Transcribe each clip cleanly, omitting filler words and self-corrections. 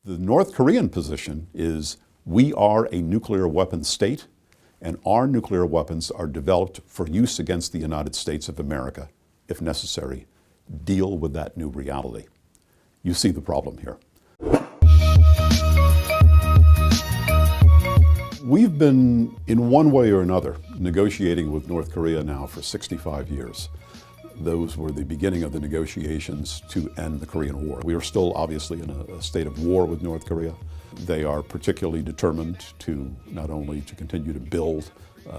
The North Korean position is we are a nuclear weapons state, and our nuclear weapons are developed for use against the United States of America, if necessary. Deal with that new reality. You see the problem here. We've been, in one way or another, negotiating with North Korea now for 65 years. Those were the beginning of the negotiations to end the Korean War. We are still obviously in a state of war with North Korea. They are particularly determined to not only to continue to build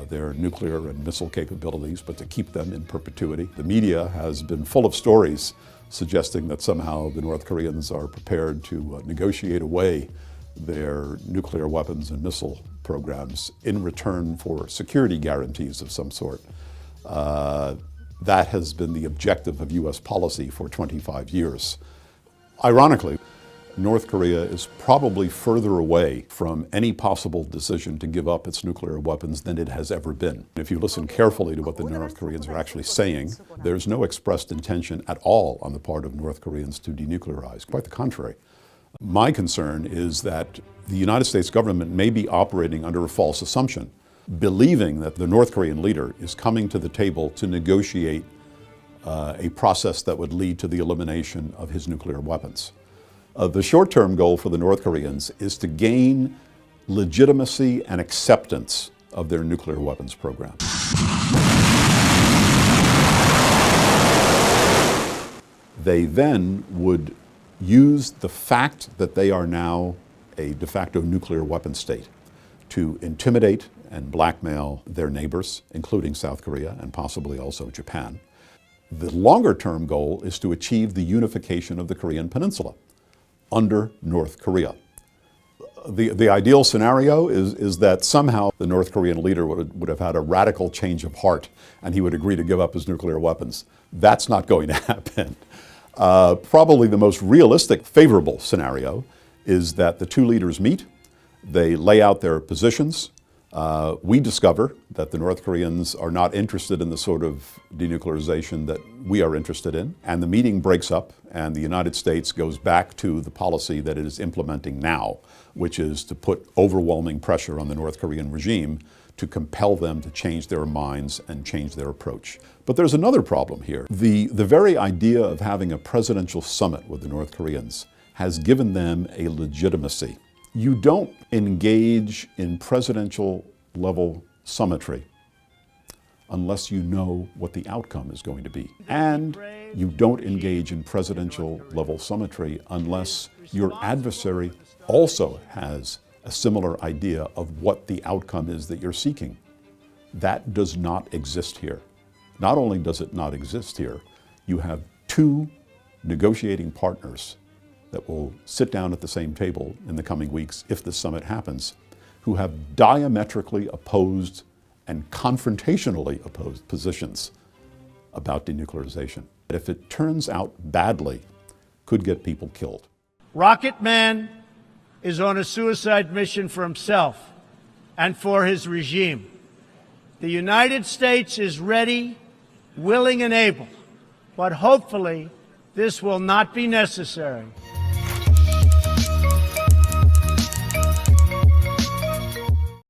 their nuclear and missile capabilities, but to keep them in perpetuity. The media has been full of stories suggesting that somehow the North Koreans are prepared to negotiate away their nuclear weapons and missile programs in return for security guarantees of some sort. That has been the objective of U.S. policy for 25 years. Ironically, North Korea is probably further away from any possible decision to give up its nuclear weapons than it has ever been. If you listen carefully to what the North Koreans are actually saying, there's no expressed intention at all on the part of North Koreans to denuclearize. Quite the contrary. My concern is that the United States government may be operating under a false assumption, believing that the North Korean leader is coming to the table to negotiate a process that would lead to the elimination of his nuclear weapons. The short-term goal for the North Koreans is to gain legitimacy and acceptance of their nuclear weapons program. They then would use the fact that they are now a de facto nuclear weapon state to intimidate and blackmail their neighbors, including South Korea and possibly also Japan. The longer-term goal is to achieve the unification of the Korean Peninsula under North Korea. The ideal scenario is that somehow the North Korean leader would have had a radical change of heart and he would agree to give up his nuclear weapons. That's not going to happen. Probably the most realistic, favorable scenario is that the two leaders meet, they lay out their positions. We discover that the North Koreans are not interested in the sort of denuclearization that we are interested in, and the meeting breaks up and the United States goes back to the policy that it is implementing now, which is to put overwhelming pressure on the North Korean regime to compel them to change their minds and change their approach. But there's another problem here. The very idea of having a presidential summit with the North Koreans has given them a legitimacy. You don't engage in presidential level summitry unless you know what the outcome is going to be. And you don't engage in presidential level summitry unless your adversary also has a similar idea of what the outcome is that you're seeking. That does not exist here. Not only does it not exist here, you have two negotiating partners that will sit down at the same table in the coming weeks, if the summit happens, who have diametrically opposed and confrontationally opposed positions about denuclearization. If it turns out badly, could get people killed. Rocket Man is on a suicide mission for himself and for his regime. The United States is ready, willing, and able, but hopefully this will not be necessary.